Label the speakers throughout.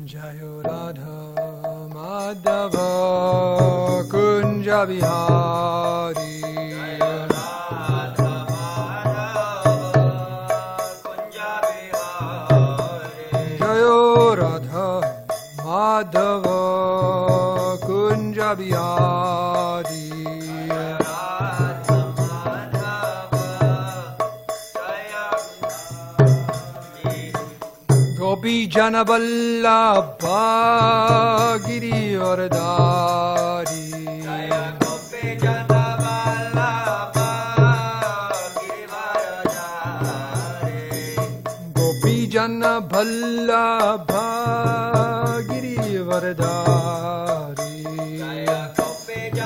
Speaker 1: Jayo Radha Madhava Kunja Bihari Jayo Radha Madhava Kunja Bihari Gopi Jana Vallabha Girivardhari Gopi Jana Vallabha Girivardhari Gopi Jana Vallabha Girivardhari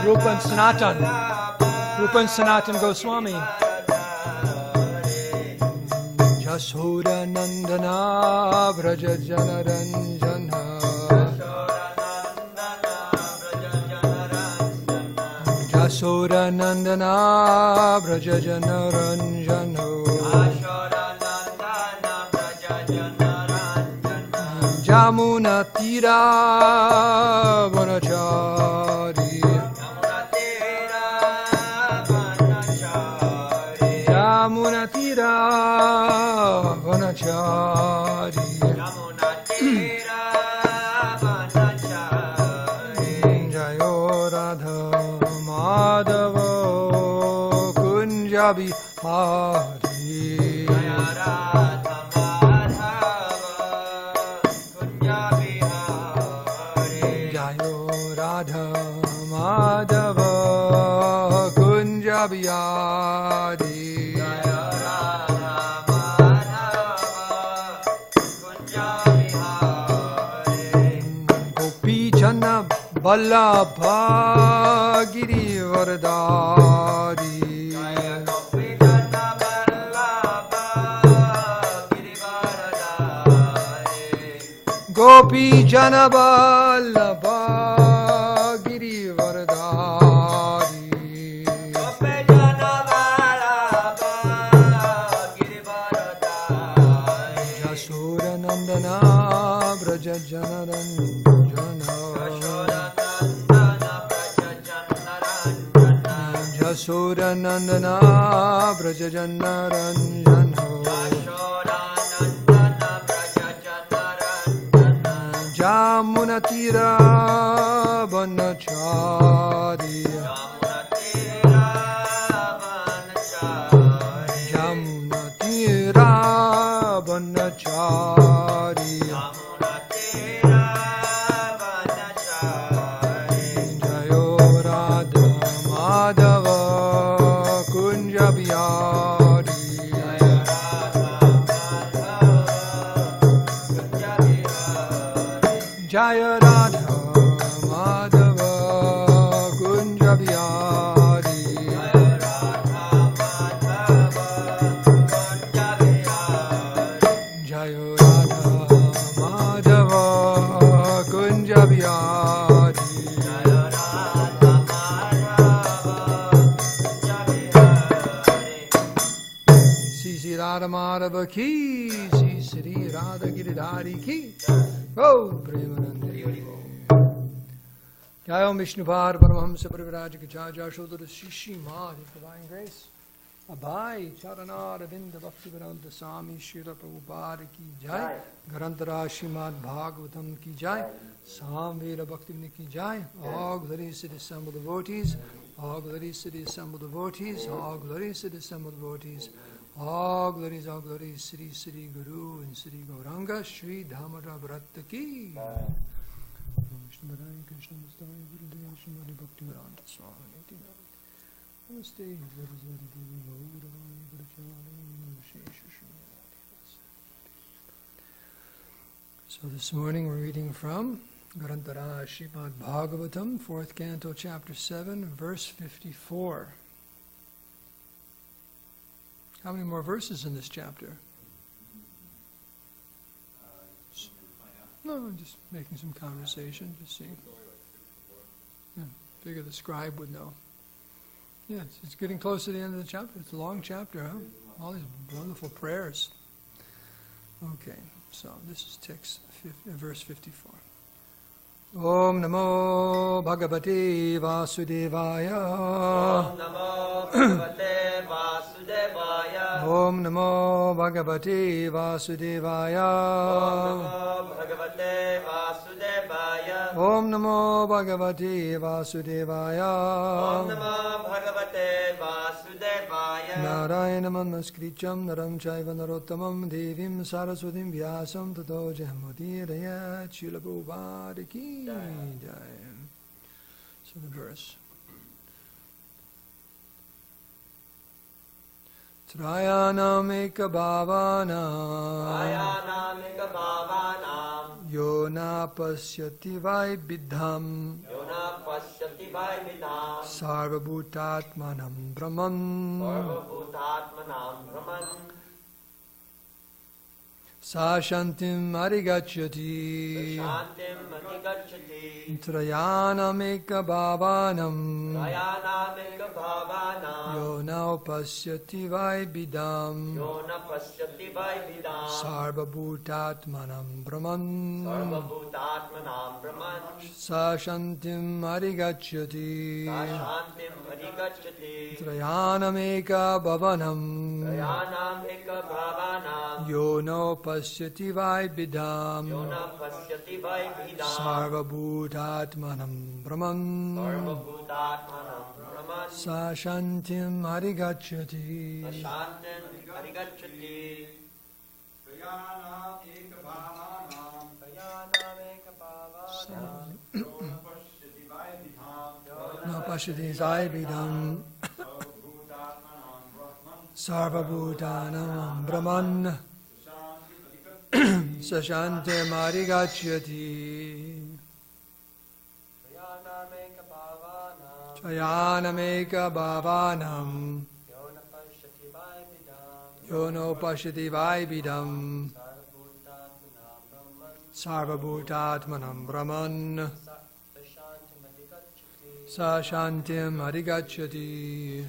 Speaker 1: Rupa and Sanatan Rupa and Sanatan Goswami Yashoda Nandana Vraja Janaranjana Yashoda Nandana Vraja Janaranjana Jamuna Tira Vanachari Jamuna Tira Vanachari Jayo Radha Madhava Kunja Bihari Jayo Radha Madhava Kunja Bihari Vallabha Girivardhari Gopi Jana Vallabha Girivardhari Yashoda Nandana Vraja Janaranjana Yashoda Nandana Vraja Janaranjana Jamuna Tira Vanachari Jamuna Tira Vanachari Jayo Radha Madhava Kunja Bihari Jaya Radha Madhava Kunja Bihari Jaya Radha Madhava Kunja Bihari Sri Radha Madhava ki Sri Radha Giridhari ki Oh, Premanande. Jai Vishnupad Paramahamsa Parivraj Gachaja Shodhara Shishi Mad Divine Grace Abhay Charana Ravinda Bhakti Vedanta Swami Shira Prabhupada Ki Jai Garantara Srimad Bhagavatam Ki Jai Samveda Bhakti Ki Jai All glories to the assembled devotees All glories to the assembled devotees All glories to the assembled devotees All glories, Sri Sri Guru and Sri Gauranga, Sri Dhamara Bharata ki. Krishna Mustaya Gurudev Srimad Bhakti Vedanta Swami. Namaste, Saraswati Devi Gauravani Pracharani Vishesha Srimati. So this morning we're reading from Grantara Srimad Bhagavatam, 4th Canto, Chapter 7, verse 54. How many more verses in this chapter? No, I'm just making some conversation, just seeing. Yeah, figure the scribe would know. Yeah, it's getting close to the end of the chapter. It's a long chapter, huh? All these wonderful prayers. Okay, so this is text verse 54. Om Namo Bhagavate Vasudevaya.
Speaker 2: Om Namo Bhagavate Vasudevaya.
Speaker 1: Om Namo Bhagavate Vasudevaya.
Speaker 2: Om Namo Bhagavate Vasudevaya.
Speaker 1: Om Namo Bhagavate Vasudevaya.
Speaker 2: Om Namo Bhagavate Vasudevaya.
Speaker 1: Narayanam Namaskrityam Naram Chaiva Narottamam Devim Saraswatim Vyasam Tato Jahamudiraya Srila Prabhupada Ki Jai. So the verse. Trayanam eka bhavanam Yona pasyati vaibidham Sarvabhutatmanam Brahman Sashantim arigachyati Trayanam eka bhavanam Yona pasyati vaibidam Sarvabhutatmanam Brahman Sashantim arigachyati Trayanam eka bhavanam Yona pasyati vaibidam Sarvabhutatmanam Brahman Sashantim arigachyati No pasyati vaibidam Sarvabhutanam Brahman Sashantim arigachyati Trayanameka bhavanam Yono pasyati vaibidam Sarvabhutatmanam Brahman Sashantim arigachyati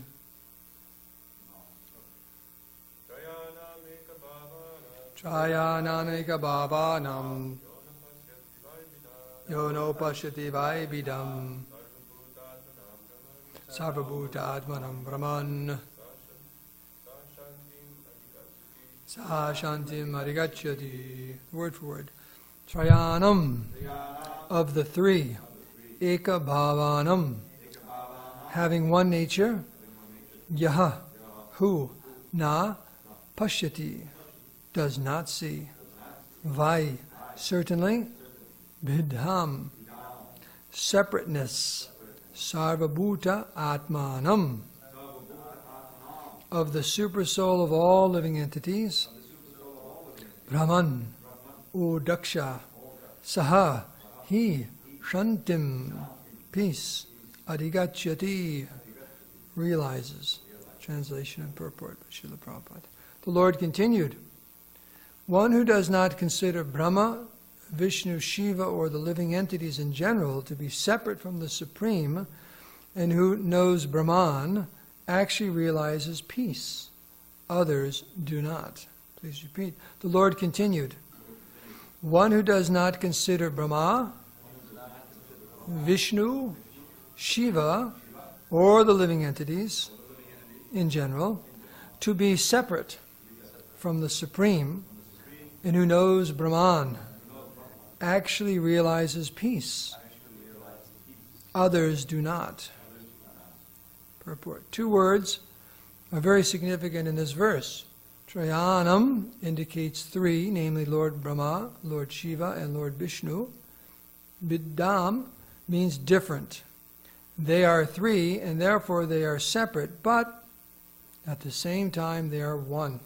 Speaker 1: Trayanameka bhavanam Yono pasyati vaibidam Sarvabhutatmanam Brahman Sashantim arigachyati. Word for word. Trayanam, of the three. Eka bhavanam, having one nature. Yaha, who. Na, pashyati, does not see. Vai, certainly. Bidham, separateness. Sarvabhuta atmanam, of the supersoul of all living entities. Brahman, O Daksha, Saha, he, Shantim, peace, Adhigachyati, realizes. Translation and purport by Srila Prabhupada. The Lord continued, one who does not consider Brahma, Vishnu, Shiva, or the living entities in general to be separate from the Supreme, and who knows Brahman, actually realizes peace. Others do not. Please repeat. The Lord continued, one who does not consider Brahma, Vishnu, Shiva, or the living entities in general to be separate from the Supreme, and who knows Brahman, actually realizes peace. Others do not. Purport. Two words are very significant in this verse. Trayanam indicates three, namely Lord Brahma, Lord Shiva, and Lord Vishnu. Bidam means different. They are three, and therefore they are separate, but at the same time they are one.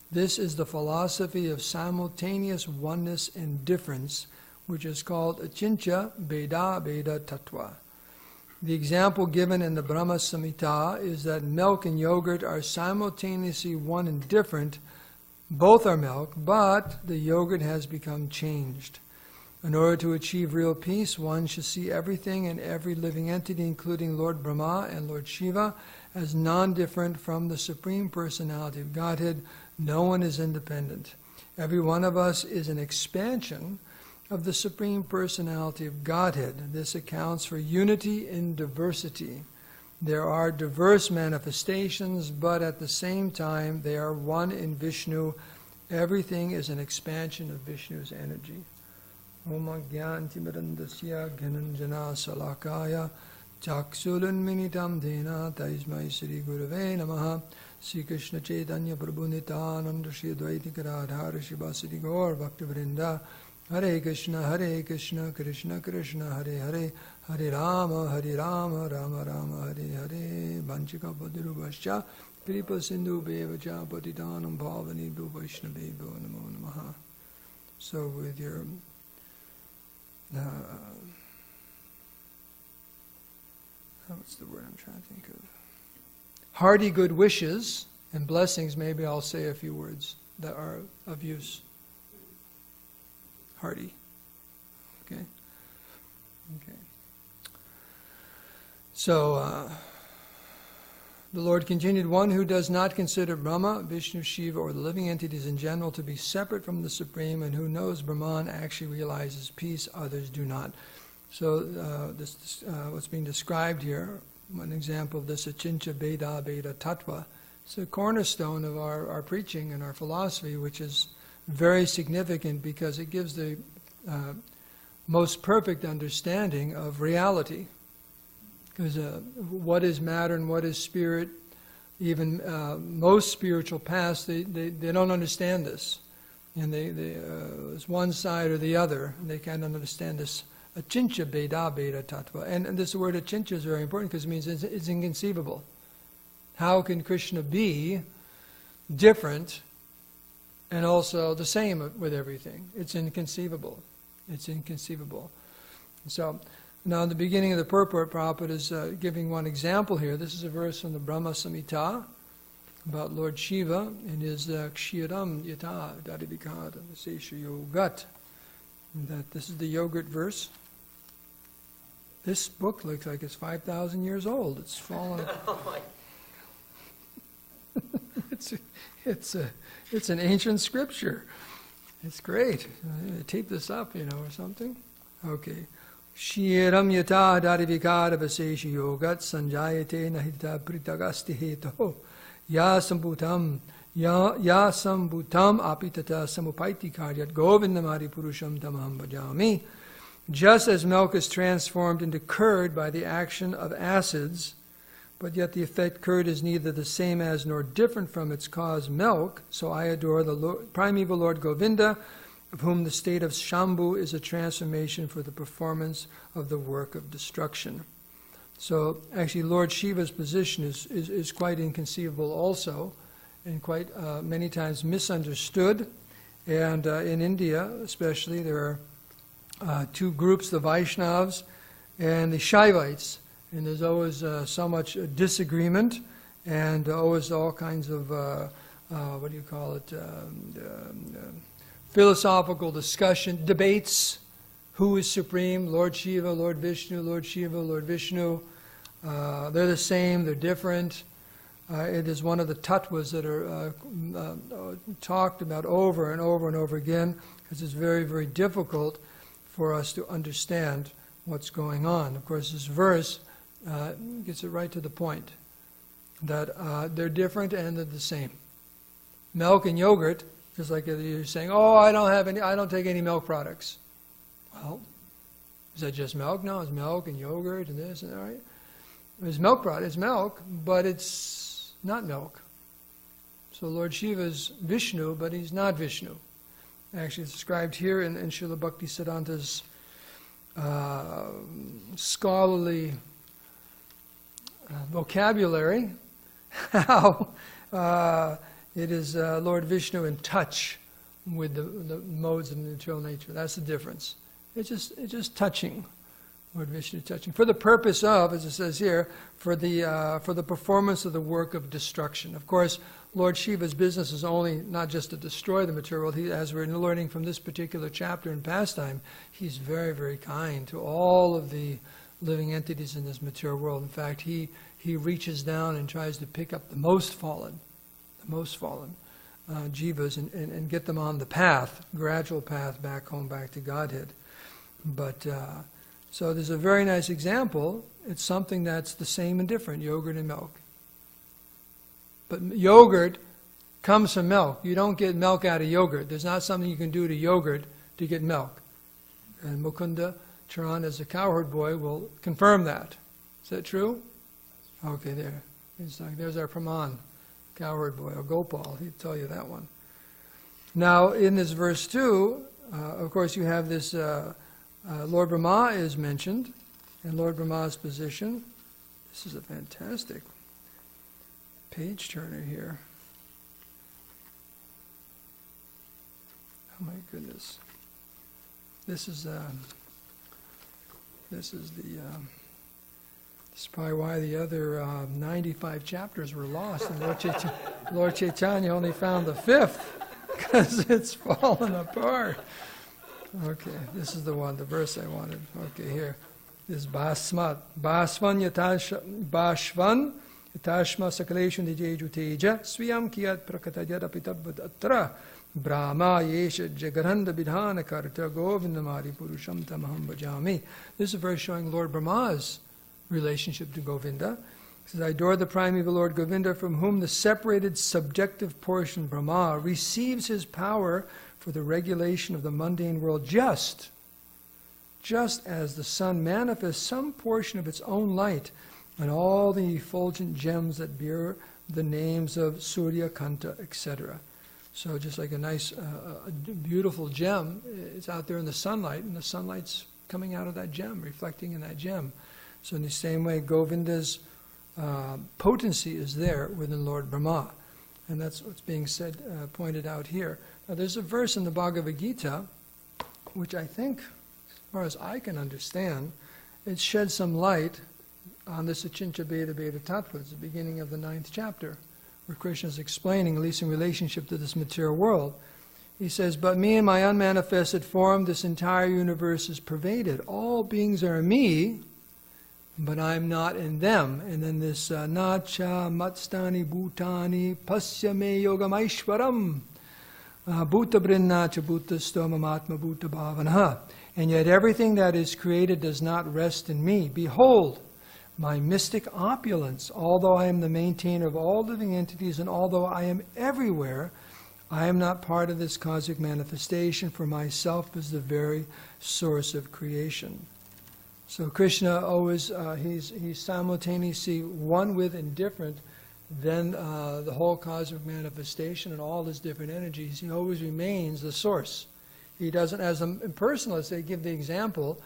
Speaker 1: This is the philosophy of simultaneous oneness and difference, which is called Achincha Beda Beda Tattva. The example given in the Brahma Samhita is that milk and yogurt are simultaneously one and different. Both are milk, but the yogurt has become changed. In order to achieve real peace, one should see everything and every living entity, including Lord Brahma and Lord Shiva, as non-different from the Supreme Personality of Godhead. No one is independent. Every one of us is an expansion of the Supreme Personality of Godhead. This accounts for unity in diversity. There are diverse manifestations, but at the same time, they are one in Vishnu. Everything is an expansion of Vishnu's energy. Om Agyantimirandasya Gyananjana Salakaya Chaksulunminitam Dena Taismai Sri Gurave Namaha Sri Krishna Chaitanya Prabhu Nityananda Shri Advaitika Radha Shivasati Gaur Bhakti Vrinda Hare Krishna Krishna Krishna Hare Hare Hare Rama Rama Rama Hare Hare Vanchika Padirubhascha Kripa Sindhu Bevacha Patitanam Bhavani Bhu Vaishnavi Bhu Namo Namaha. So with your what's the word I'm trying to think of? Hearty good wishes and blessings, maybe I'll say a few words that are of use. Hearty. Okay? Okay. So, the Lord continued, one who does not consider Brahma, Vishnu, Shiva, or the living entities in general to be separate from the Supreme, and who knows Brahman actually realizes peace, others do not. So this what's being described here, one example of this, Achincha Veda Veda Tattva, it's a cornerstone of our preaching and our philosophy, which is very significant because it gives the most perfect understanding of reality. Because what is matter and what is spirit, even most spiritual paths, they don't understand this. And it's one side or the other. And they can't understand this. Achincha Veda Veda Tattva. And this word achincha is very important because it means it's inconceivable. How can Krishna be different and also the same with everything? It's inconceivable. It's inconceivable. So, now in the beginning of the purport, Prabhupada is giving one example here. This is a verse from the Brahma Samhita about Lord Shiva in his Kshiram Yata Dadivikada Sesha Yogat. That this is the yogurt verse. This book looks like it's 5,000 years old. It's fallen. It's an ancient scripture. It's great. Tape this up, or something. Okay. Shiram yata darivikara vaseshi yogat sanjayate nahita pritagasti heto ya sambutam apitata samupaiti karyat govindamari purusham tamaham bhajami. Just as milk is transformed into curd by the action of acids, but yet the effect curd is neither the same as nor different from its cause milk, so I adore the primeval Lord Govinda, of whom the state of Shambhu is a transformation for the performance of the work of destruction. So actually Lord Shiva's position is quite inconceivable also, and quite many times misunderstood. And in India especially, there are two groups, the Vaishnavas and the Shaivites. And there's always so much disagreement and always all kinds of, philosophical discussion, debates. Who is supreme? Lord Shiva, Lord Vishnu, Lord Shiva, Lord Vishnu. They're the same, they're different. It is one of the tattvas that are talked about over and over and over again, because it's very, very difficult for us to understand what's going on. Of course, this verse gets it right to the point, that they're different and they're the same. Milk and yogurt, just like you're saying, I don't take any milk products. Well, is that just milk? No, it's milk and yogurt and this and that, right? It's milk product, it's milk, but it's not milk. So Lord Shiva is Vishnu, but he's not Vishnu. Actually, it's described here in Srila Bhaktisiddhanta's scholarly vocabulary, how it is Lord Vishnu in touch with the modes of the material nature. That's the difference. It's just touching. Lord Vishnu touching. For the purpose of, as it says here, for the performance of the work of destruction. Of course, Lord Shiva's business is only not just to destroy the material world. As we're learning from this particular chapter in Pastime, he's very, very kind to all of the living entities in this material world. In fact, he reaches down and tries to pick up the most fallen, jivas and get them on the path, gradual path back home, back to Godhead. But so there's a very nice example. It's something that's the same and different, yogurt and milk. But yogurt comes from milk. You don't get milk out of yogurt. There's not something you can do to yogurt to get milk. And Mukunda Charan, as a cowherd boy, will confirm that. Is that true? Okay, there. It's like, there's our Praman, cowherd boy, or Gopal. He'd tell you that one. Now, in this verse 2, of course, you have this Lord Brahma is mentioned, and Lord Brahma's position. This is a fantastic page turner here. Oh my goodness! This is this is probably why the other 95 chapters were lost, and Lord Chaitanya only found the 5th because it's fallen apart. Okay, this is the verse I wanted. Okay, here. This is Bhasvan Yatashma Sakaleshu Nijeju Teja Swiyam Kiyat Prakatayat Apitabhat Atra Brahma Yesha Jagaranda Bidhana Karta Govindamari Purusham Tamaham Bhajami. This is a verse showing Lord Brahma's relationship to Govinda. It says, I adore the primeval Lord Govinda, from whom the separated subjective portion Brahma receives his power for the regulation of the mundane world, just as the sun manifests some portion of its own light on all the effulgent gems that bear the names of Surya, Kanta, etc. So just like a nice, beautiful gem, it's out there in the sunlight, and the sunlight's coming out of that gem, reflecting in that gem. So in the same way, Govinda's potency is there within Lord Brahma. And that's what's being said, pointed out here. Now there's a verse in the Bhagavad Gita, which I think, as far as I can understand, it sheds some light on this Achincha Bheda Bheda Tattva. It's the beginning of the 9th chapter, where Krishna is explaining, at least in relationship to this material world. He says, but me and my unmanifested form, this entire universe is pervaded. All beings are me, but I'm not in them. And then this Nacha Matstani Bhutani Pasya Me Yogam Aishwaram Bhuta Brinnacha Bhuta Stoma Matma Bhuta Bhavanaha. And yet everything that is created does not rest in me. Behold, my mystic opulence, although I am the maintainer of all living entities, and although I am everywhere, I am not part of this cosmic manifestation, for myself is the very source of creation. So Krishna always, he's simultaneously one with and different than the whole cosmic manifestation and all his different energies. He always remains the source. He doesn't, as impersonalists, they give the example,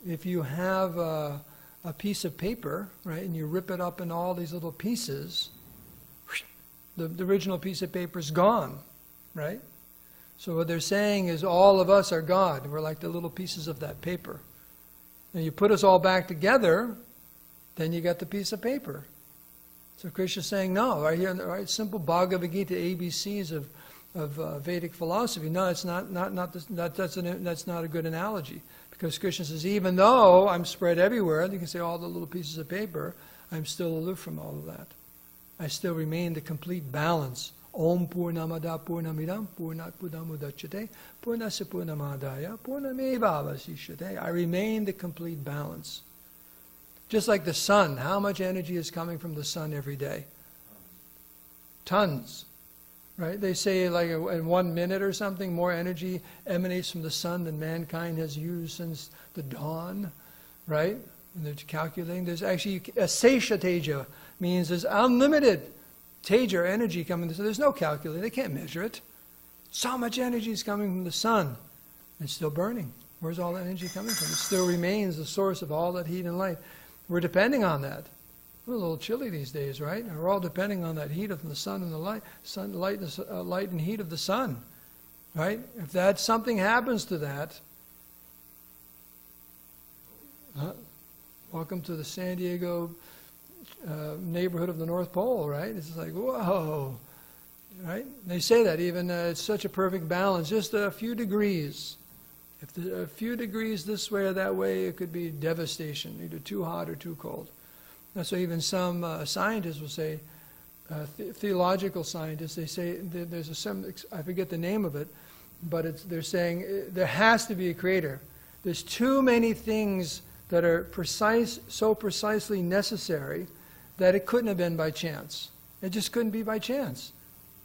Speaker 1: if you have a piece of paper, right, and you rip it up in all these little pieces, the original piece of paper is gone, right? So what they're saying is all of us are God. We're like the little pieces of that paper. And you put us all back together, then you got the piece of paper. So Krishna's saying, no, right here, right, simple Bhagavad Gita, ABCs of Vedic philosophy. No, it's not that's not a good analogy. Because Krishna says, even though I'm spread everywhere, you can say all the little pieces of paper, I'm still aloof from all of that. I still remain the complete balance. Om Purnamada Purnamidam Purnat Purnamudachyate Purnasya Purnamadaya Purnameva Avasishyate. I remain the complete balance. Just like the sun, how much energy is coming from the sun every day? Tons. Right? They say like in 1 minute or something, more energy emanates from the sun than mankind has used since the dawn. Right? And they're calculating. There's actually, Asesha Teja means there's unlimited Teja or energy coming. So there's no calculator. They can't measure it. So much energy is coming from the sun. It's still burning. Where's all that energy coming from? It still remains the source of all that heat and light. We're depending on that. We're a little chilly these days, right? And we're all depending on that heat of the sun and the light, light and heat of the sun, right? If that something happens to that, welcome to the SanDiego neighborhood of the North Pole, right? It's like, whoa, right? They say that even it's such a perfect balance, just a few degrees. If a few degrees this way or that way, it could be devastation, either too hot or too cold. That's why even some scientists will say, theological scientists, they say there's I forget the name of it, but they're saying there has to be a creator. There's too many things that are so precisely necessary that it couldn't have been by chance. It just couldn't be by chance.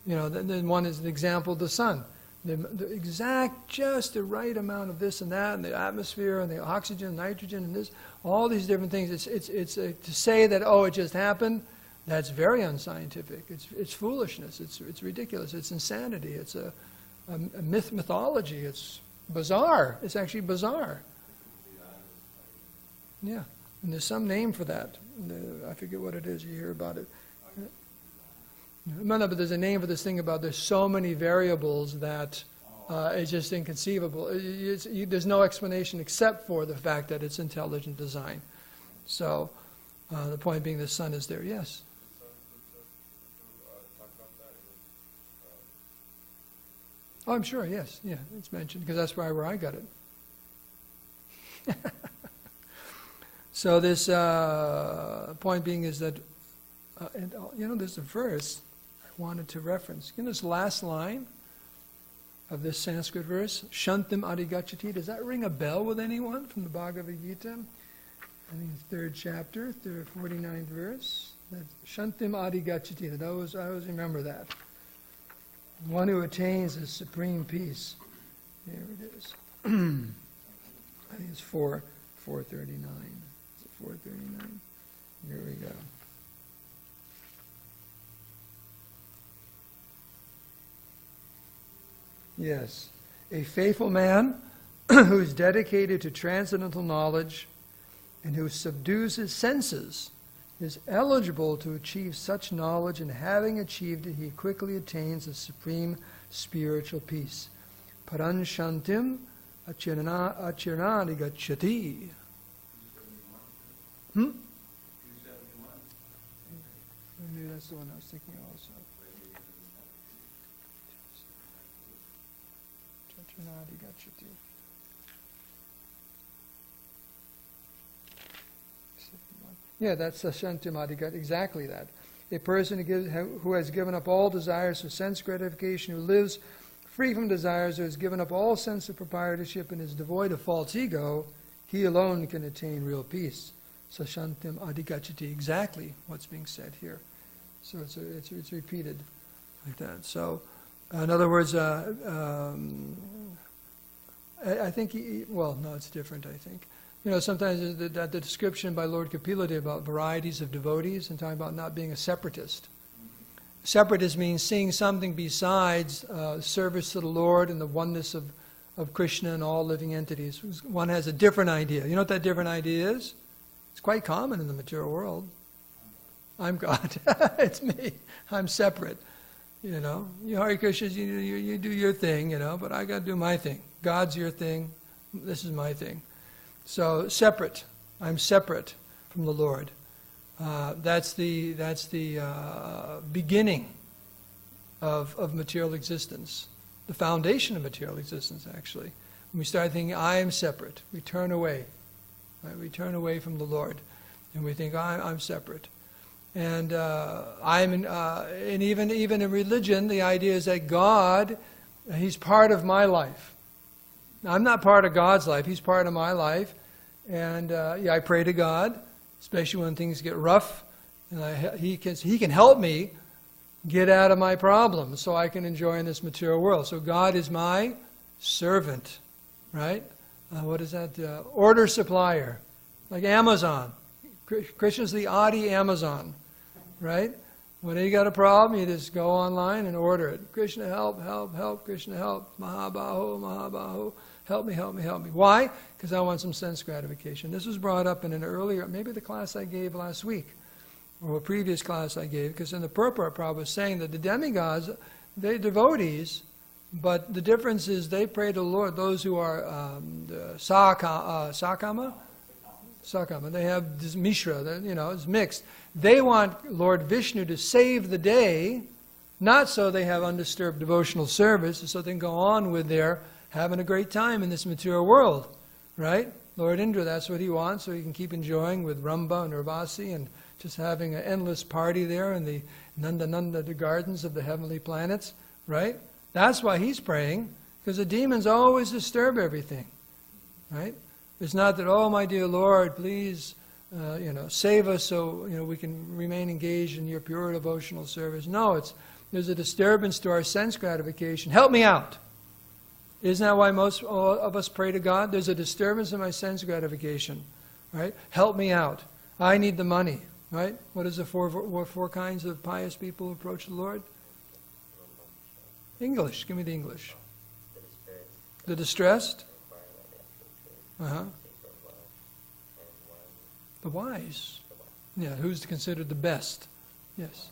Speaker 1: Then one is an example, the sun. The exact, just the right amount of this and that, and the atmosphere, and the oxygen, nitrogen, and this, all these different things. It's to say that, oh, it just happened, that's very unscientific. It's foolishness. It's ridiculous. It's insanity. It's a mythology. It's bizarre. It's actually bizarre. Yeah, and there's some name for that. I forget what it is. You hear about it. No, but there's a name for this thing about there's so many variables that it's just inconceivable. There's no explanation except for the fact that it's intelligent design. So the point being the sun is there, yes. Oh, I'm sure, yes. Yeah, it's mentioned because that's where I got it. So this point being is that, there's a verse I wanted to reference. This last line of this Sanskrit verse, Shantim Adhigachati. Does that ring a bell with anyone from the Bhagavad Gita? I think it's 3rd chapter, 49th verse. That's Shantim Adhigachati. I always remember that. One who attains the supreme peace. There it is. I think it's 439. Is it 439? Here we go. Yes. A faithful man who is dedicated to transcendental knowledge and who subdues his senses is eligible to achieve such knowledge, and having achieved it, he quickly attains the supreme spiritual peace. Paran shantim achirnani gacchati. Maybe that's the one I was thinking also. Achirnani gacchati. Yeah, that's Shantim Adhigat, exactly that. A person who has given up all desires for sense gratification, who lives free from desires, who has given up all sense of proprietorship and is devoid of false ego, he alone can attain real peace. Sashantim Adhigachati, exactly what's being said here. So it's repeated like that. So, in other words, I think, no, it's different, I think. Sometimes the description by Lord Kapilade about varieties of devotees and talking about not being a separatist. Separatist means seeing something besides service to the Lord and the oneness of Krishna and all living entities. One has a different idea. You know what that different idea is? It's quite common in the material world. I'm God. It's me. I'm separate. You Hare Krishna, you do your thing, but I got to do my thing. God's your thing. This is my thing. So separate. I'm separate from the Lord. That's the beginning of material existence, the foundation of material existence. Actually, when we start thinking I am separate, we turn away. Right? We turn away from the Lord, and we think I'm separate. And and even in religion, the idea is that God, He's part of my life. Now, I'm not part of God's life. He's part of my life. And I pray to God, especially when things get rough. And He can help me get out of my problems so I can enjoy in this material world. So God is my servant, right? What is that? Order supplier, like Amazon. Krishna's the Adi Amazon, right? When you got a problem, you just go online and order it. Krishna, help, help, help. Krishna, help. Mahabaho, Mahabaho. Help me, help me, help me. Why? Because I want some sense gratification. This was brought up in an earlier, maybe the class I gave last week, or a previous class I gave, because in the purport, Prabhu was saying that the demigods, they're devotees, but the difference is they pray to the Lord. Those who are Sakama, they have this Mishra, it's mixed. They want Lord Vishnu to save the day, not so they have undisturbed devotional service, so they can go on with their having a great time in this material world, right? Lord Indra, that's what he wants, so he can keep enjoying with Ramba and Urvasi and just having an endless party there in the Nanda, the gardens of the heavenly planets, right? That's why he's praying, because the demons always disturb everything, right? It's not that, oh, my dear Lord, please, save us so, we can remain engaged in your pure devotional service. No, there's a disturbance to our sense gratification. Help me out. Isn't that why most of us pray to God? There's a disturbance in my sense gratification, right? Help me out. I need the money, right? What is the four kinds of pious people who approach the Lord? English. Give me the English. The distressed. Uh-huh. The wise. Yeah, who's considered the best? Yes.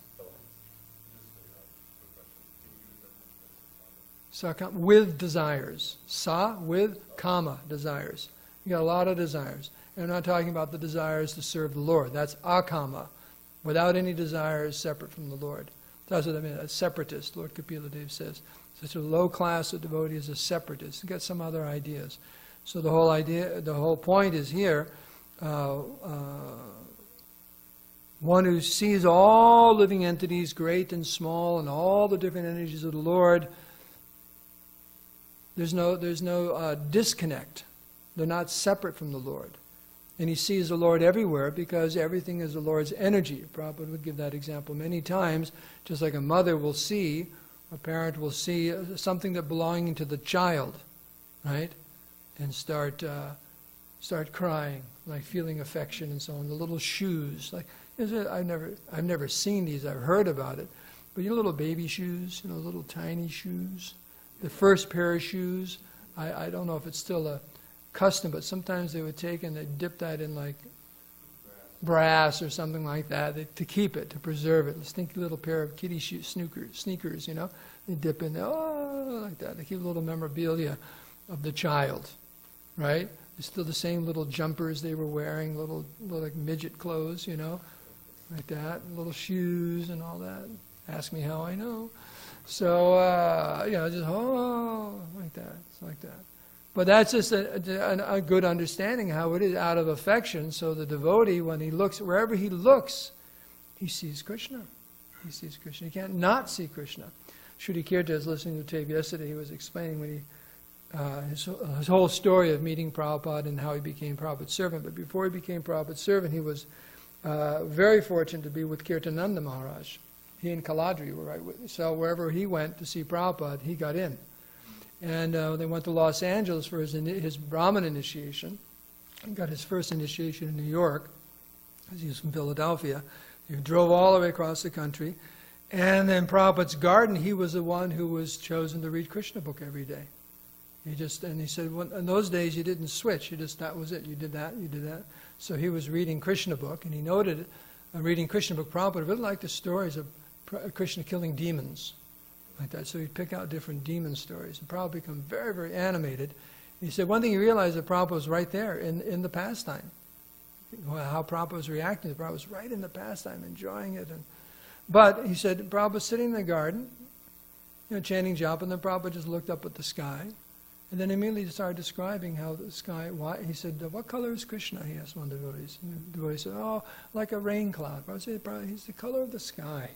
Speaker 1: With desires. Sa, with, kama, desires. You got a lot of desires. And I'm not talking about the desires to serve the Lord. That's akama. Without any desires separate from the Lord. That's what I mean. A separatist, Lord Kapila Dev says. Such a low class of devotee is a separatist. You got some other ideas. So the whole point is here, one who sees all living entities, great and small, and all the different energies of the Lord. There's no disconnect. They're not separate from the Lord. And he sees the Lord everywhere because everything is the Lord's energy. Prabhupada would give that example many times, just like a mother will see, a parent will see something that belonging to the child, right? And start crying, like feeling affection and so on. The little shoes, like I've never seen these. I've heard about it, but little baby shoes, little tiny shoes. The first pair of shoes, I don't know if it's still a custom, but sometimes they would take and they'd dip that in like brass or something like that to keep it, to preserve it. A stinky little pair of kiddie shoes, sneakers, they dip in there, like that. They keep a little memorabilia of the child, right? It's still the same little jumpers they were wearing, little like midget clothes, like that, little shoes and all that. Ask me how I know. So, just, like that. It's like that. But that's just a good understanding how it is out of affection. So the devotee, when he looks, wherever he looks, he sees Krishna. He sees Krishna. He can't not see Krishna. Shruti Kirta was listening to tape yesterday. He was explaining when his whole story of meeting Prabhupada and how he became Prabhupada's servant. But before he became Prabhupada's servant, he was very fortunate to be with Kirtananda Maharaj. He and Kaladri were right with. So wherever he went to see Prabhupada, he got in. And they went to Los Angeles for his Brahmin initiation. He got his first initiation in New York, because he was from Philadelphia. He drove all the way across the country. And then Prabhupada's garden, he was the one who was chosen to read Krishna book every day. He said, in those days you didn't switch. That was it. You did that, you did that. So he was reading Krishna book, and he noted, reading Krishna book, Prabhupada really liked the stories of Krishna killing demons, like that. So he'd pick out different demon stories, and Prabhupada become very, very animated. And he said one thing he realized that Prabhupada was right there in the pastime. How Prabhupada was reacting, Prabhupada was right in the pastime, enjoying it. But he said Prabhupada was sitting in the garden, chanting japa, and then Prabhupada just looked up at the sky, and then immediately started describing how the sky. Why he said, "What color is Krishna?" He asked one of the devotees. And the devotee said, "Oh, like a rain cloud." Prabhupada said, "He's the color of the sky."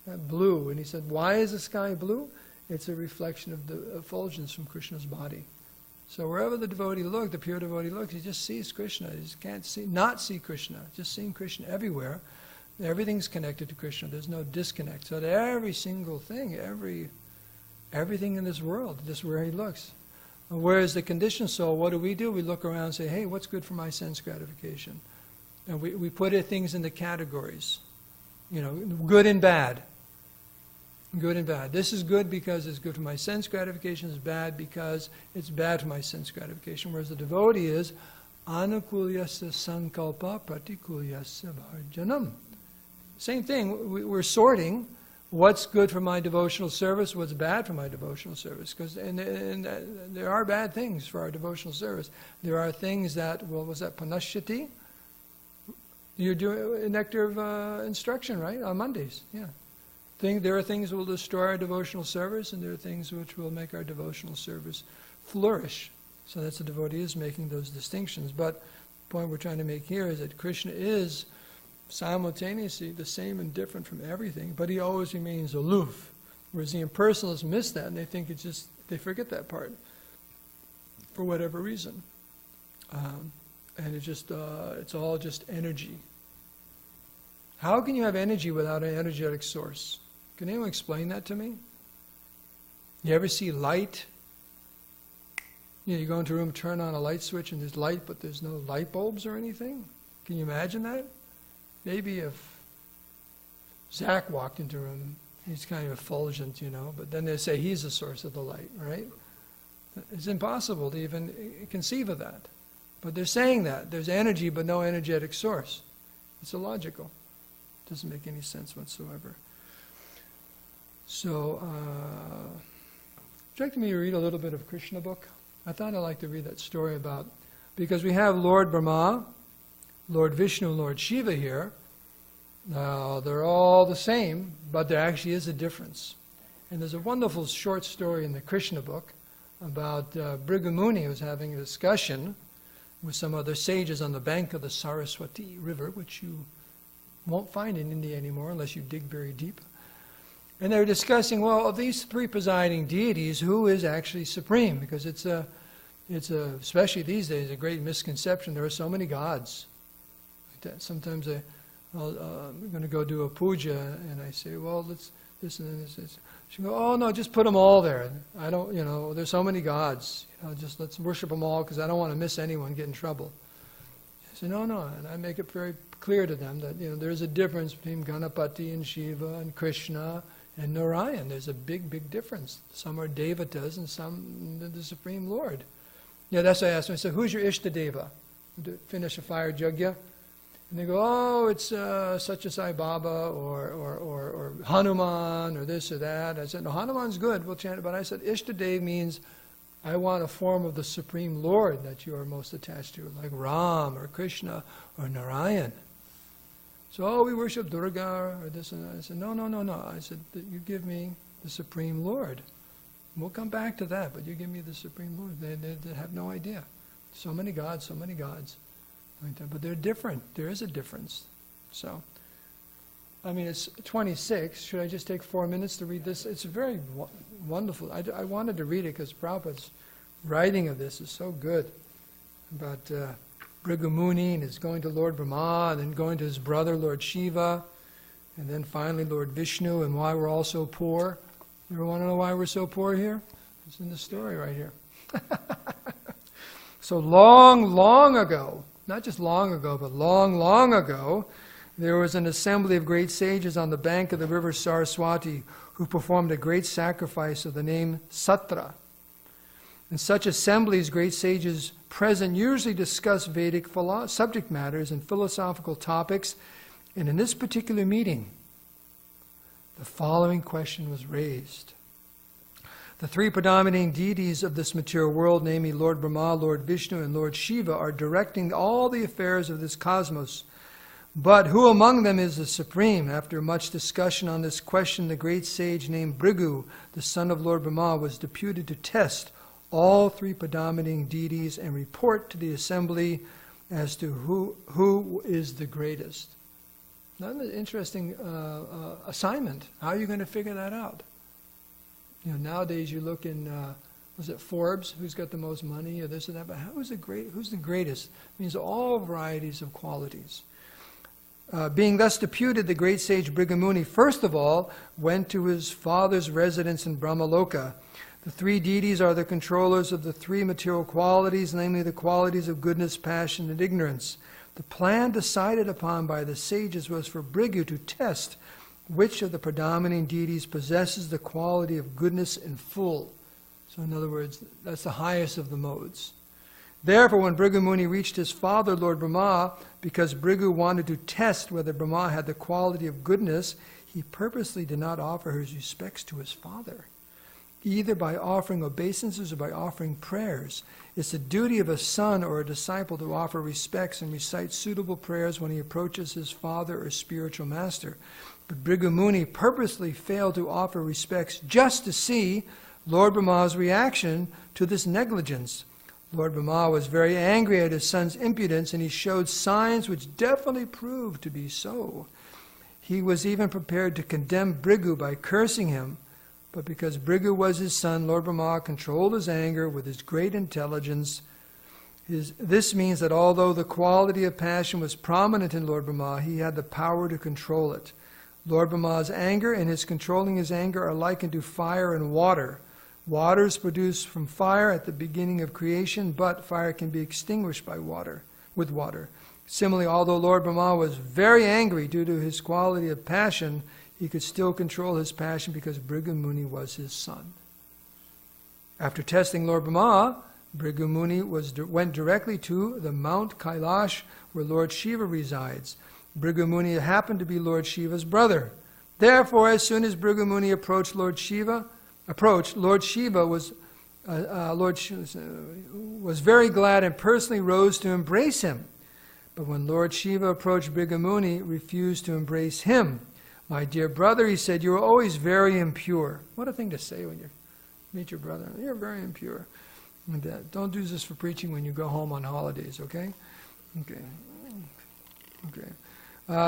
Speaker 1: Blue. And he said, why is the sky blue? It's a reflection of the effulgence from Krishna's body. So wherever the devotee looked, the pure devotee looks, he just sees Krishna. He just can't not see Krishna. Just seeing Krishna everywhere. Everything's connected to Krishna. There's no disconnect. So that every single thing, everything in this world, just where he looks. Whereas the conditioned soul, what do? We look around and say, hey, what's good for my sense gratification? And we put things into categories. Good and bad. Good and bad. This is good because it's good for my sense gratification. It's bad because it's bad for my sense gratification. Whereas the devotee is anukulyasya sankalpa pratikulyasya bharjanam. Same thing. We're sorting what's good for my devotional service, what's bad for my devotional service. And there are bad things for our devotional service. There are things that, was that panashyati? You're doing nectar of instruction, right? On Mondays, yeah. There are things that will destroy our devotional service, and there are things which will make our devotional service flourish. So that's the devotee is making those distinctions. But the point we're trying to make here is that Krishna is simultaneously the same and different from everything, but he always remains aloof. Whereas the impersonalists miss that, and they think it's just, they forget that part for whatever reason. And it's all just energy. How can you have energy without an energetic source? Can anyone explain that to me? You ever see light? You go into a room, turn on a light switch, and there's light, but there's no light bulbs or anything? Can you imagine that? Maybe if Zach walked into a room, he's kind of effulgent, but then they say he's the source of the light, right? It's impossible to even conceive of that. But they're saying that. There's energy, but no energetic source. It's illogical. It doesn't make any sense whatsoever. So, would you like me to read a little bit of Krishna book? I thought I'd like to read that story about, because we have Lord Brahma, Lord Vishnu, Lord Shiva here. Now, they're all the same, but there actually is a difference. And there's a wonderful short story in the Krishna book about Bhrigu Muni was having a discussion with some other sages on the bank of the Saraswati River, which you won't find in India anymore unless you dig very deep. And they were discussing, well, of these three presiding deities, who is actually supreme? Because it's especially these days, a great misconception. There are so many gods. Like that. Sometimes I'm going to go do a puja, and I say, well, let's this and then this. She go, oh no, just put them all there. I don't, there's so many gods. Just let's worship them all because I don't want to miss anyone, get in trouble. I say, no, and I make it very clear to them that there's a difference between Ganapati and Shiva and Krishna and Narayan. There's a big difference. Some are devatas and some the Supreme Lord. That's why I asked them. I said, who's your Ishtadeva? To finish a fire yajna. And they go, oh, it's such a Sai Baba or Hanuman or this or that. I said, no, Hanuman's good, we'll chant it. But I said, Ishtadev means I want a form of the Supreme Lord that you are most attached to, like Ram or Krishna or Narayan. So, oh, we worship Durga or this and that. I said, no. I said, you give me the Supreme Lord. We'll come back to that, but you give me the Supreme Lord. They have no idea. So many gods. But they're different. There is a difference. So, it's 26. Should I just take 4 minutes to read this? It's very wonderful. I wanted to read it because Prabhupada's writing of this is so good. About Bhrigu Muni and his going to Lord Brahma, and then going to his brother, Lord Shiva, and then finally Lord Vishnu, and why we're all so poor. You ever want to know why we're so poor here? It's in the story right here. So long ago, not just long ago, but long ago, there was an assembly of great sages on the bank of the river Saraswati who performed a great sacrifice of the name Satra. In such assemblies, great sages present usually discuss Vedic subject matters and philosophical topics, and in this particular meeting, the following question was raised. The three predominating deities of this material world, namely Lord Brahma, Lord Vishnu, and Lord Shiva, are directing all the affairs of this cosmos. But who among them is the supreme? After much discussion on this question, the great sage named Bhrigu, the son of Lord Brahma, was deputed to test all three predominating deities and report to the assembly as to who is the greatest. Not an interesting assignment. How are you going to figure that out? Nowadays you look in, was it Forbes, who's got the most money or this or that, but who's the greatest? It means all varieties of qualities. Being thus deputed, the great sage Bhrigu Muni first of all went to his father's residence in Brahmaloka. The three deities are the controllers of the three material qualities, namely the qualities of goodness, passion, and ignorance. The plan decided upon by the sages was for Bhrigu to test which of the predominating deities possesses the quality of goodness in full. So in other words, that's the highest of the modes. Therefore, when Bhrigu Muni reached his father, Lord Brahma, because Bhrigu wanted to test whether Brahma had the quality of goodness, he purposely did not offer his respects to his father, either by offering obeisances or by offering prayers. It's the duty of a son or a disciple to offer respects and recite suitable prayers when he approaches his father or spiritual master. But Bhrigu Muni purposely failed to offer respects just to see Lord Brahma's reaction to this negligence. Lord Brahma was very angry at his son's impudence, and he showed signs which definitely proved to be so. He was even prepared to condemn Bhrigu by cursing him, but because Bhrigu was his son, Lord Brahma controlled his anger with his great intelligence. This means that although the quality of passion was prominent in Lord Brahma, he had the power to control it. Lord Brahma's anger and his controlling his anger are likened to fire and water. Water is produced from fire at the beginning of creation, but fire can be extinguished by water, with water. Similarly, although Lord Brahma was very angry due to his quality of passion, he could still control his passion because Bhrigu Muni was his son. After testing Lord Brahma, Bhrigu Muni went directly to the Mount Kailash where Lord Shiva resides. Bhrigu Muni happened to be Lord Shiva's brother. Therefore, as soon as Bhrigu Muni approached, Lord Shiva was very glad and personally rose to embrace him. But when Lord Shiva approached Bhrigu Muni, refused to embrace him. My dear brother, he said, you are always very impure. What a thing to say when you meet your brother. You're very impure. Don't do this for preaching when you go home on holidays, okay? Okay.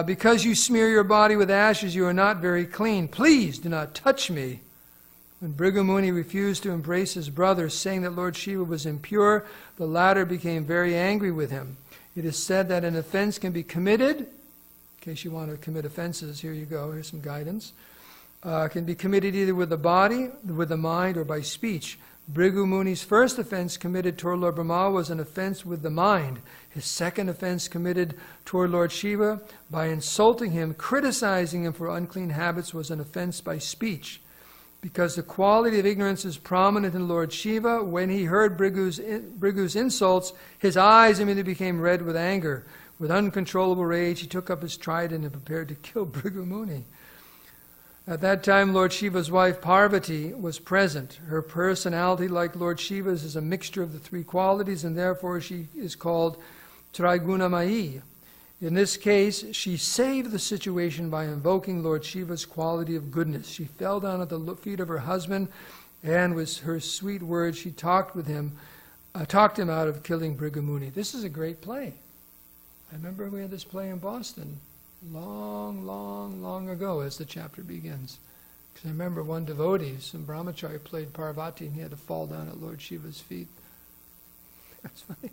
Speaker 1: Because you smear your body with ashes, you are not very clean. Please do not touch me. When Bhrigu Muni refused to embrace his brother, saying that Lord Shiva was impure, the latter became very angry with him. It is said that an offense can be committed, in case you want to commit offenses, here you go, here's some guidance, can be committed either with the body, with the mind, or by speech. Bhrigu Muni's first offense committed toward Lord Brahma was an offense with the mind. His second offense committed toward Lord Shiva by insulting him, criticizing him for unclean habits, was an offense by speech. Because the quality of ignorance is prominent in Lord Shiva, when he heard Bhrigu's insults, his eyes immediately became red with anger. With uncontrollable rage, he took up his trident and prepared to kill Bhrigu Muni. At that time, Lord Shiva's wife Parvati was present. Her personality, like Lord Shiva's, is a mixture of the three qualities, and therefore she is called Trigunamayi. In this case, she saved the situation by invoking Lord Shiva's quality of goodness. She fell down at the feet of her husband, and with her sweet words, she talked him out of killing Bhrigu Muni. This is a great play. I remember we had this play in Boston long ago as the chapter begins. Because I remember one devotee, some brahmachari, played Parvati, and he had to fall down at Lord Shiva's feet. That's funny.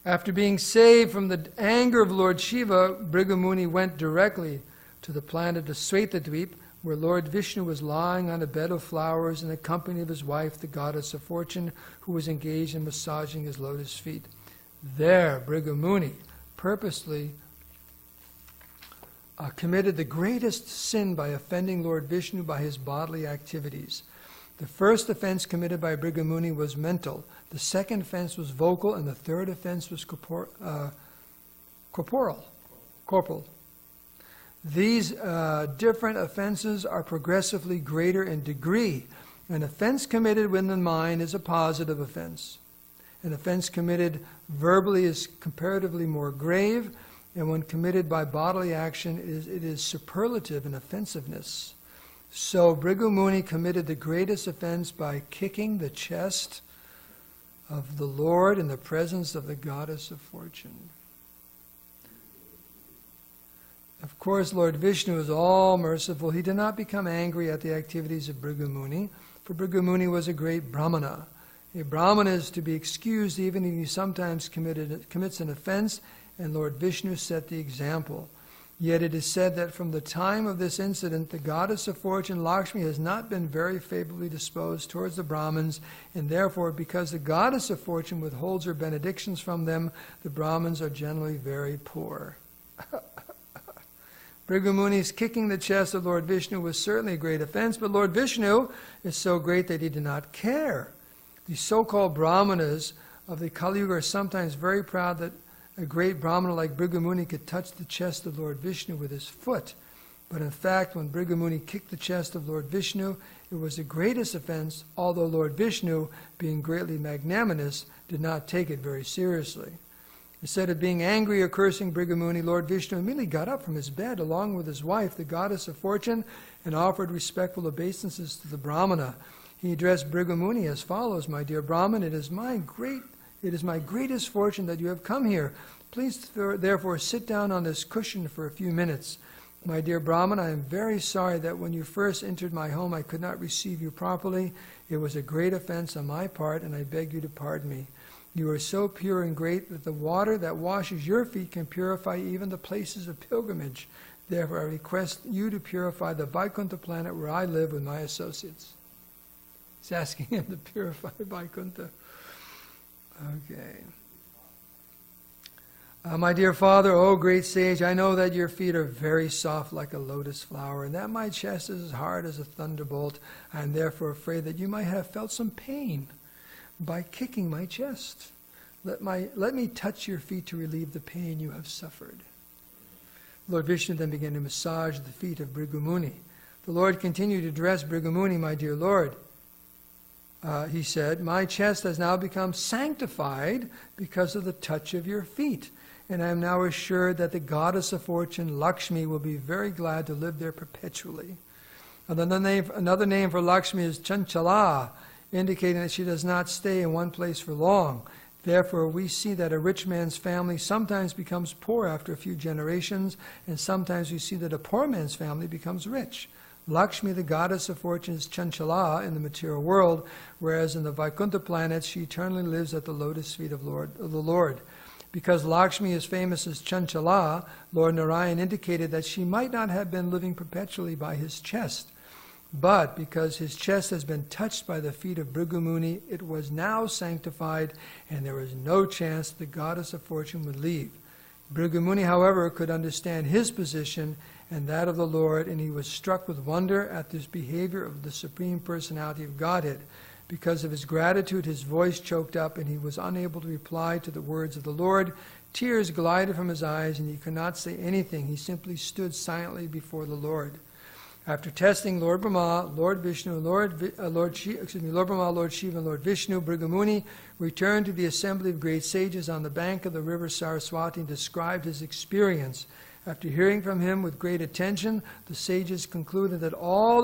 Speaker 1: After being saved from the anger of Lord Shiva, Bhrigu Muni went directly to the planet of Svetadvip, where Lord Vishnu was lying on a bed of flowers in the company of his wife, the goddess of fortune, who was engaged in massaging his lotus feet. There, Bhrigu Muni purposely committed the greatest sin by offending Lord Vishnu by his bodily activities. The first offense committed by Bhrigu Muni was mental. The second offense was vocal, and the third offense was corporal. These different offenses are progressively greater in degree. An offense committed within the mind is a positive offense. An offense committed verbally is comparatively more grave, and when committed by bodily action, it is superlative in offensiveness. So Bhrigu Muni committed the greatest offense by kicking the chest of the Lord in the presence of the goddess of fortune. Of course, Lord Vishnu is all merciful. He did not become angry at the activities of Bhrigu Muni, for Bhrigu Muni was a great brahmana. A brahmana is to be excused even if he sometimes commits an offense, and Lord Vishnu set the example. Yet it is said that from the time of this incident, the goddess of fortune, Lakshmi, has not been very favorably disposed towards the Brahmins, and therefore, because the goddess of fortune withholds her benedictions from them, the Brahmins are generally very poor. Bhrigu Muni's kicking the chest of Lord Vishnu was certainly a great offense, but Lord Vishnu is so great that he did not care. The so-called Brahmanas of the Kali Yuga are sometimes very proud that a great Brahmana like Bhrigu Muni could touch the chest of Lord Vishnu with his foot. But in fact, when Bhrigu Muni kicked the chest of Lord Vishnu, it was the greatest offense, although Lord Vishnu, being greatly magnanimous, did not take it very seriously. Instead of being angry or cursing Bhrigu Muni, Lord Vishnu immediately got up from his bed along with his wife, the goddess of fortune, and offered respectful obeisances to the Brahmana. He addressed Bhrigu Muni as follows: "My dear Brahman, it is my greatest fortune that you have come here. Please therefore sit down on this cushion for a few minutes. My dear Brahman, I am very sorry that when you first entered my home I could not receive you properly. It was a great offense on my part, and I beg you to pardon me. You are so pure and great that the water that washes your feet can purify even the places of pilgrimage. Therefore I request you to purify the Vaikuntha planet where I live with my associates." He's asking him to purify Vaikuntha. Okay. "My dear father, O great sage, I know that your feet are very soft like a lotus flower, and that my chest is as hard as a thunderbolt. I am therefore afraid that you might have felt some pain by kicking my chest. Let me touch your feet to relieve the pain you have suffered." Lord Vishnu then began to massage the feet of Bhrigu Muni. The Lord continued to address Bhrigu Muni: "My dear Lord," he said, "my chest has now become sanctified because of the touch of your feet. And I am now assured that the goddess of fortune, Lakshmi, will be very glad to live there perpetually." Another name for Lakshmi is Chanchala, indicating that she does not stay in one place for long. Therefore, we see that a rich man's family sometimes becomes poor after a few generations, and sometimes we see that a poor man's family becomes rich. Lakshmi, the goddess of fortune, is Chanchala in the material world, whereas in the Vaikuntha planets she eternally lives at the lotus feet of the Lord. Because Lakshmi is famous as Chanchala, Lord Narayan indicated that she might not have been living perpetually by his chest. But because his chest has been touched by the feet of Bhrigu Muni, it was now sanctified, and there was no chance the goddess of fortune would leave. Bhrigu Muni, however, could understand his position and that of the Lord, and he was struck with wonder at this behavior of the Supreme Personality of Godhead. Because of his gratitude, his voice choked up, and he was unable to reply to the words of the Lord. Tears glided from his eyes, and he could not say anything. He simply stood silently before the Lord. After testing Lord Brahma, Lord Shiva, and Lord Vishnu, Bhrigu Muni returned to the assembly of great sages on the bank of the river Saraswati and described his experience. After hearing from him with great attention, the sages concluded that of all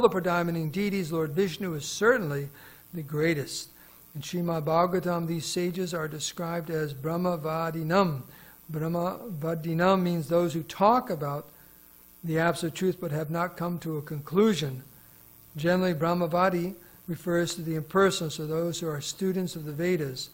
Speaker 1: the predominating deities, Lord Vishnu is certainly the greatest. In Srimad Bhagavatam, these sages are described as Brahmavadinam. Brahmavadinam means those who talk about the absolute truth but have not come to a conclusion. Generally, Brahmavadi refers to the impersonal, so those who are students of the Vedas.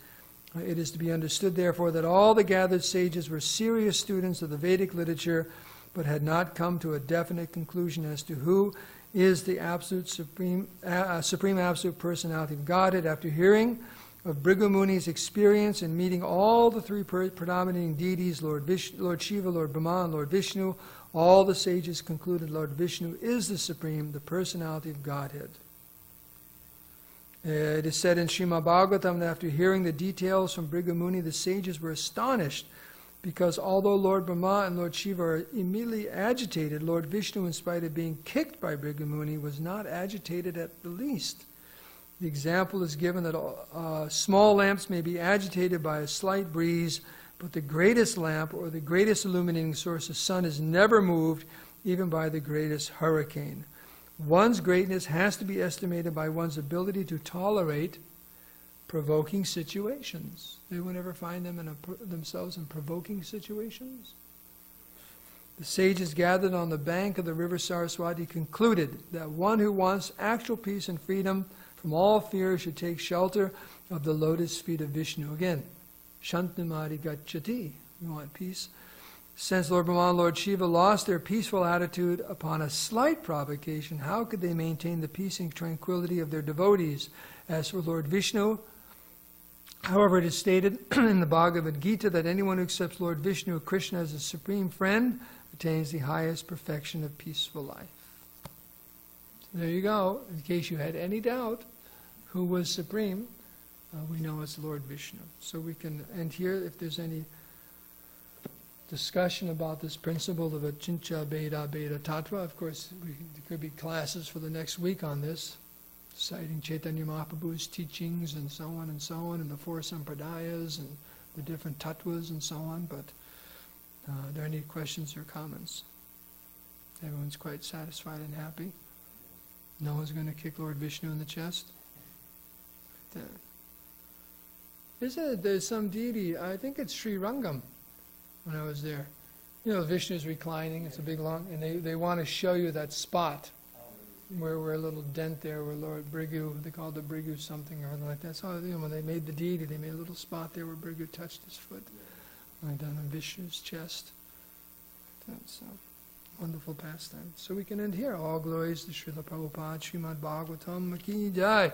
Speaker 1: It is to be understood, therefore, that all the gathered sages were serious students of the Vedic literature, but had not come to a definite conclusion as to who is the absolute supreme absolute personality of Godhead. After hearing of Bhrigu Muni's experience in meeting all the three predominating deities, Lord Shiva, Lord Brahma, and Lord Vishnu, all the sages concluded Lord Vishnu is the supreme, the personality of Godhead. It is said in Srimad Bhagavatam that after hearing the details from Bhrigu Muni, the sages were astonished, because although Lord Brahma and Lord Shiva are immediately agitated, Lord Vishnu, in spite of being kicked by Bhrigu Muni, was not agitated at the least. The example is given that small lamps may be agitated by a slight breeze, but the greatest lamp or the greatest illuminating source, the sun, is never moved even by the greatest hurricane. One's greatness has to be estimated by one's ability to tolerate provoking situations. They will never find themselves in provoking situations. The sages gathered on the bank of the river Saraswati concluded that one who wants actual peace and freedom from all fear should take shelter of the lotus feet of Vishnu. Again, Shantamari Gacchati. We want peace. Since Lord Brahma and Lord Shiva lost their peaceful attitude upon a slight provocation, how could they maintain the peace and tranquility of their devotees? As for Lord Vishnu, however, it is stated in the Bhagavad Gita that anyone who accepts Lord Vishnu, Krishna, as a supreme friend attains the highest perfection of peaceful life. So there you go. In case you had any doubt who was supreme, we know it's Lord Vishnu. So we can end here. If there's any discussion about this principle of Achincha Bheda Bheda Tattva, of course, there could be classes for the next week on this, citing Chaitanya Mahaprabhu's teachings and so on, and the four sampradayas and the different tattvas and so on. But are there any questions or comments? Everyone's quite satisfied and happy. No one's going to kick Lord Vishnu in the chest. Like that. There's some deity, I think it's Sri Rangam, when I was there. You know, Vishnu's reclining, it's a big long, and they want to show you that spot where a little dent there where Lord Brigu, they called the Brigu something or other like that. So when they made the deity, they made a little spot there where Brigu touched his foot, like that on Vishnu's chest. That's a wonderful pastime. So we can end here. All glories to Srila Prabhupada, Srimad Bhagavatam, Ki Jai.